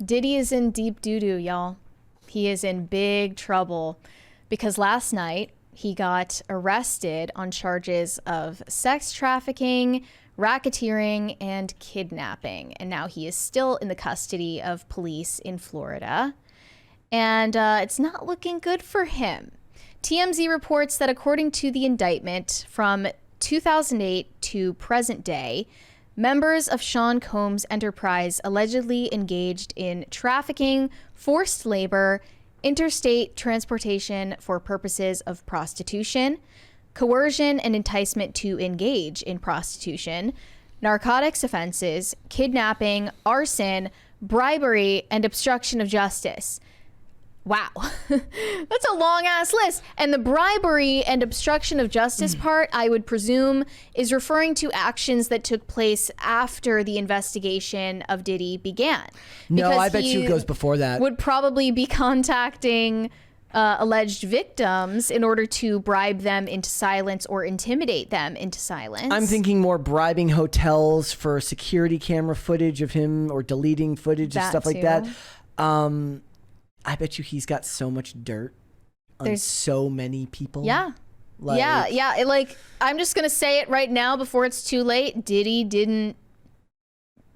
Diddy is in deep doo-doo, y'all. He is in big trouble because last night he got arrested on charges of sex trafficking, racketeering, and kidnapping. And now he is still in the custody of police in Florida. And it's not looking good for him. TMZ reports that according to the indictment from 2008 to present day, members of Sean Combs' enterprise allegedly engaged in trafficking, forced labor, interstate transportation for purposes of prostitution, coercion and enticement to engage in prostitution, narcotics offenses, kidnapping, arson, bribery, and obstruction of justice. Wow. That's a long ass list. And the bribery and obstruction of justice part, I would presume, is referring to actions that took place after the investigation of Diddy began. No, I bet you it goes before that. Would probably be contacting alleged victims in order to bribe them into silence or intimidate them into silence. I'm thinking more bribing hotels for security camera footage of him or deleting footage and stuff like that. I bet you he's got so much dirt on so many people. Yeah. Like, I'm just going to say it right now before it's too late. Diddy didn't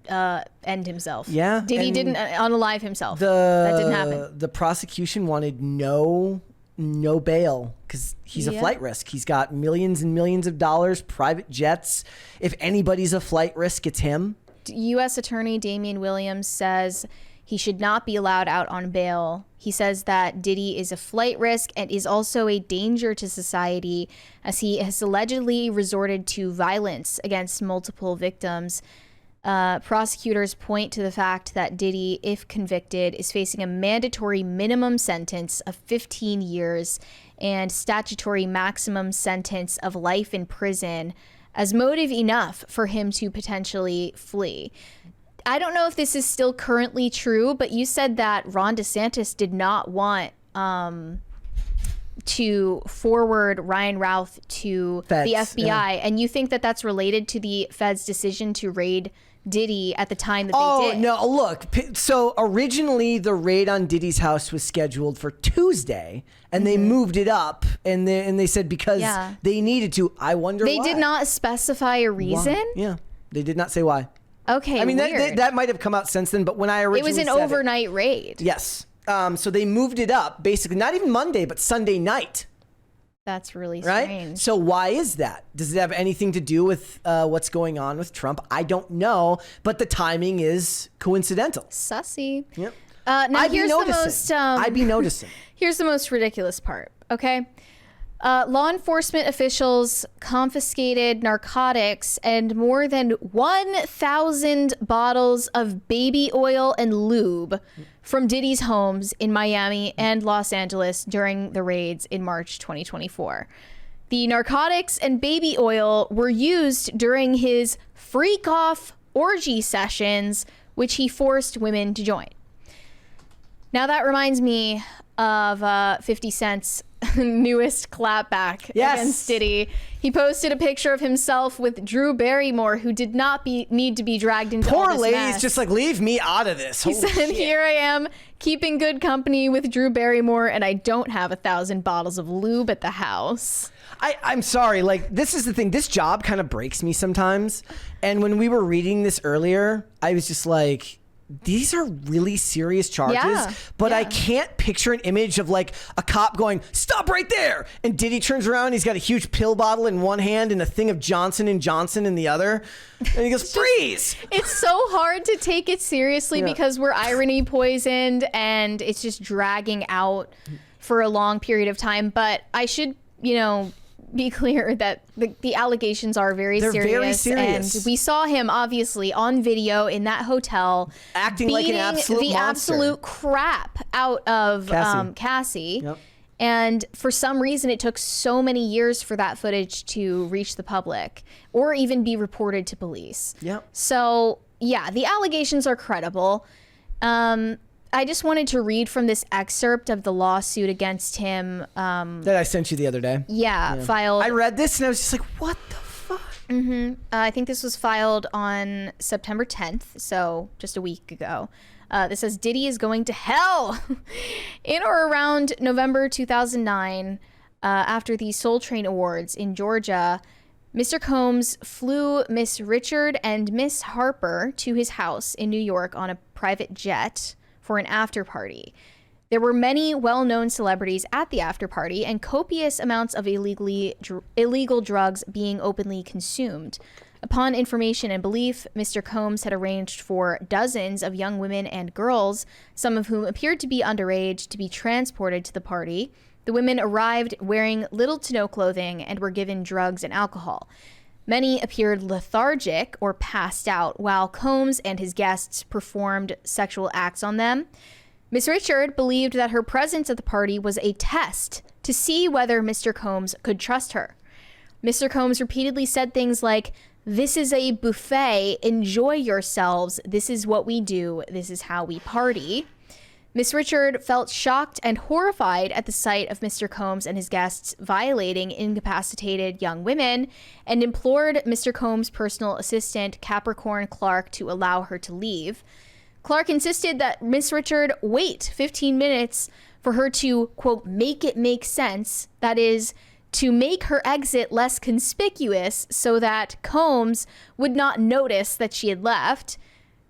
end himself. Yeah. Diddy didn't unalive himself. That didn't happen. The prosecution wanted no bail because he's a flight risk. He's got millions and millions of dollars, private jets. If anybody's a flight risk, it's him. U.S. Attorney Damian Williams says he should not be allowed out on bail. He says that Diddy is a flight risk and is also a danger to society as he has allegedly resorted to violence against multiple victims. Prosecutors point to the fact that Diddy, if convicted, is facing a mandatory minimum sentence of 15 years and statutory maximum sentence of life in prison as motive enough for him to potentially flee. I don't know if this is still currently true, but you said that Ron DeSantis did not want to forward Ryan Routh to the FBI. And you think that that's related to the Fed's decision to raid Diddy at the time that they did? Oh, no, look. So originally the raid on Diddy's house was scheduled for Tuesday, and they moved it up, and they said because they needed to. I wonder why. They did not specify a reason? Why? Yeah, they did not say why. Okay, I mean, that might have come out since then, but when I originally said it was an overnight raid. Yes. So they moved it up, basically, not even Monday, but Sunday night. That's really strange. Right? So why is that? Does it have anything to do with what's going on with Trump? I don't know, but the timing is coincidental. Sussy. Yep. Now here's the most... I'd be noticing. Here's the most ridiculous part, okay? Law enforcement officials confiscated narcotics and more than 1,000 bottles of baby oil and lube from Diddy's homes in Miami and Los Angeles during the raids in March 2024. The narcotics and baby oil were used during his freak-off orgy sessions, which he forced women to join. Now that reminds me of 50 Cent's newest clapback against Diddy. He posted a picture of himself with Drew Barrymore, who did not need to be dragged into all this Poor lady's mess. just like, leave me out of this. He said, here I am keeping good company with Drew Barrymore, and I don't have 1,000 bottles of lube at the house. I'm sorry. Like, this is the thing. This job kind of breaks me sometimes. And when we were reading this earlier, I was just like, these are really serious charges, but I can't picture an image of like a cop going, stop right there. And Diddy turns around. He's got a huge pill bottle in one hand and a thing of Johnson & Johnson in the other. And he goes, freeze. It's so hard to take it seriously because we're irony poisoned and it's just dragging out for a long period of time. But I should, be clear that the allegations are They're very serious. And we saw him obviously on video in that hotel acting like an absolute monster. Absolute crap out of Cassie. Yep. And for some reason it took so many years for that footage to reach the public or even be reported to police. Yep. So yeah, the allegations are credible. I just wanted to read from this excerpt of the lawsuit against him. That I sent you the other day. Yeah, filed. I read this and I was just like, what the fuck? I think this was filed on September 10th, so just a week ago. This says Diddy is going to hell. In or around November 2009, after the Soul Train Awards in Georgia, Mr. Combs flew Miss Richard and Miss Harper to his house in New York on a private jet for an after party. There were many well-known celebrities at the after party and copious amounts of illegal drugs being openly consumed. Upon information and belief, Mr. Combs had arranged for dozens of young women and girls, some of whom appeared to be underage, to be transported to the party. The women arrived wearing little to no clothing and were given drugs and alcohol. Many appeared lethargic or passed out, while Combs and his guests performed sexual acts on them. Miss Richard believed that her presence at the party was a test to see whether Mr. Combs could trust her. Mr. Combs repeatedly said things like, "This is a buffet. Enjoy yourselves. This is what we do. This is how we party." Miss Richard felt shocked and horrified at the sight of Mr. Combs and his guests violating incapacitated young women and implored Mr. Combs' personal assistant, Capricorn Clark, to allow her to leave. Clark insisted that Miss Richard wait 15 minutes for her to, quote, make it make sense. That is, to make her exit less conspicuous so that Combs would not notice that she had left.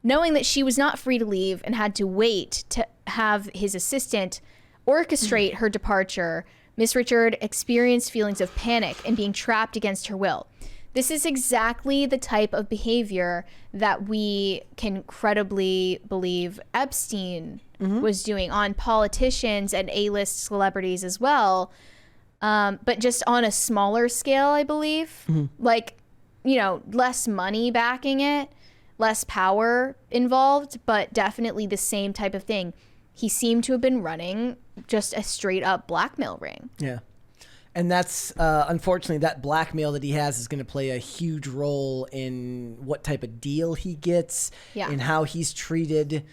Knowing that she was not free to leave and had to wait to have his assistant orchestrate her departure, Miss Richard experienced feelings of panic and being trapped against her will. This is exactly the type of behavior that we can credibly believe Epstein was doing on politicians and A-list celebrities as well, but just on a smaller scale, I believe. Like, you know, less money backing it, less power involved, but definitely the same type of thing. He seemed to have been running just a straight up blackmail ring. Yeah. And that's, unfortunately, that blackmail that he has is going to play a huge role in what type of deal he gets, and how he's treated.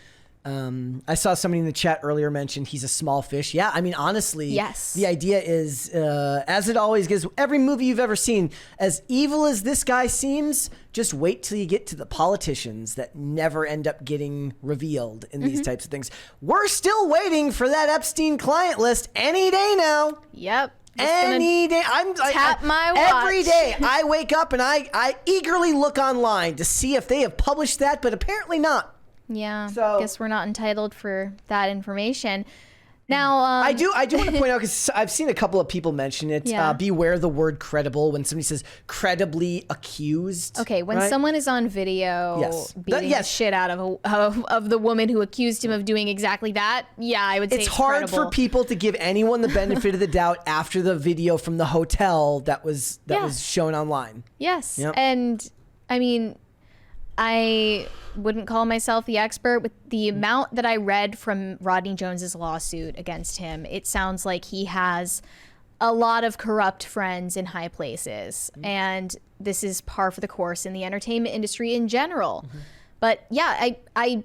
I saw somebody in the chat earlier mention he's a small fish. Yeah, I mean, honestly, yes. The idea is, as it always gets, every movie you've ever seen, as evil as this guy seems, just wait till you get to the politicians that never end up getting revealed in these types of things. We're still waiting for that Epstein client list any day now. Yep. Any day. Tap my watch. Every day I wake up and I eagerly look online to see if they have published that, but apparently not. Yeah, so, guess we're not entitled for that information. Now, I do want to point out, because I've seen a couple of people mention it. Beware the word credible when somebody says credibly accused. Okay, when someone is on video beating the shit out of the woman who accused him of doing exactly that, I would say it's hard credible. for people to give anyone the benefit of the doubt after the video from the hotel that was shown online. Yes, and I mean, I wouldn't call myself the expert. With the amount that I read from Rodney Jones's lawsuit against him, it sounds like he has a lot of corrupt friends in high places, and this is par for the course in the entertainment industry in general. But yeah, I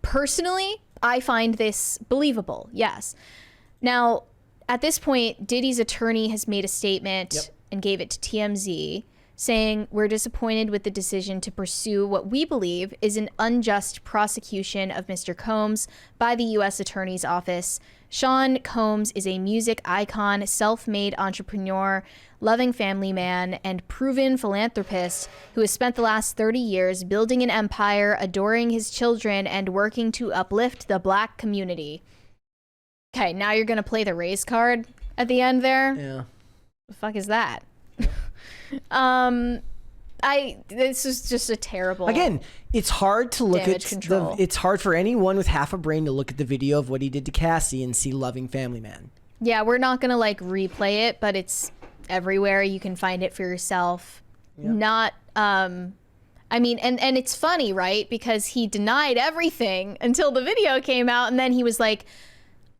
personally, I find this believable. Yes. Now, at this point, Diddy's attorney has made a statement and gave it to TMZ, saying, "We're disappointed with the decision to pursue what we believe is an unjust prosecution of Mr. Combs by the U.S. Attorney's Office. Sean Combs is a music icon, self-made entrepreneur, loving family man, and proven philanthropist who has spent the last 30 years building an empire, adoring his children, and working to uplift the Black community." Okay, now you're going to play the race card at the end there? Yeah. The fuck is that? This is just a terrible. Again, it's hard to look at it's hard for anyone with half a brain to look at the video of what he did to Cassie and see loving family man. Yeah, we're not gonna like replay it, but it's everywhere. You can find it for yourself. Not I mean, and it's funny, right? Because he denied everything until the video came out, and then he was like,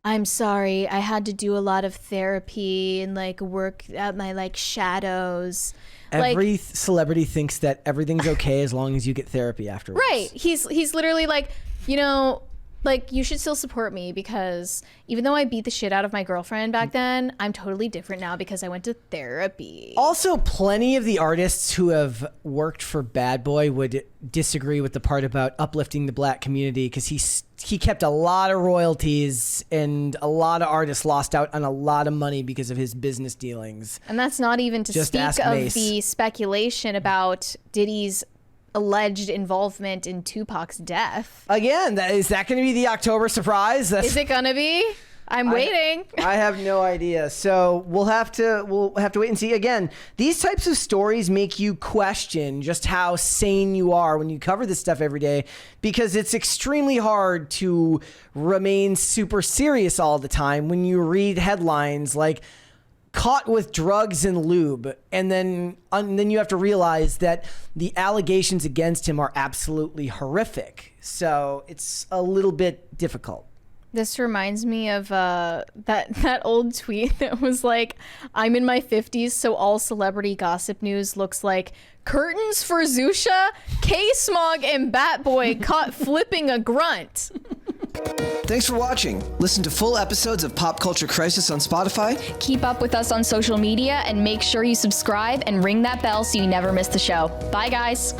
"I'm sorry, I had to do a lot of therapy and like work at my like shadows." Every celebrity thinks that everything's okay as long as you get therapy afterwards. Right. He's literally like, you know, like, you should still support me because even though I beat the shit out of my girlfriend back then, I'm totally different now because I went to therapy. Also, plenty of the artists who have worked for Bad Boy would disagree with the part about uplifting the Black community, because he kept a lot of royalties, and a lot of artists lost out on a lot of money because of his business dealings. And that's not even to Just speak ask of Mace. the speculation about Diddy's alleged involvement in Tupac's death. Again, is that going to be the October surprise? Is it gonna be? I'm waiting. I have no idea. So we'll have to wait and see. Again, these types of stories make you question just how sane you are when you cover this stuff every day, because it's extremely hard to remain super serious all the time when you read headlines like caught with drugs and lube, and then you have to realize that the allegations against him are absolutely horrific. So it's a little bit difficult. This reminds me of that old tweet that was like, I'm in my 50s, so all celebrity gossip news looks like curtains for Zusha, K-Smog, and Batboy caught flipping a grunt. Thanks for watching. Listen to full episodes of Pop Culture Crisis on Spotify. Keep up with us on social media and make sure you subscribe and ring that bell so you never miss the show. Bye, guys.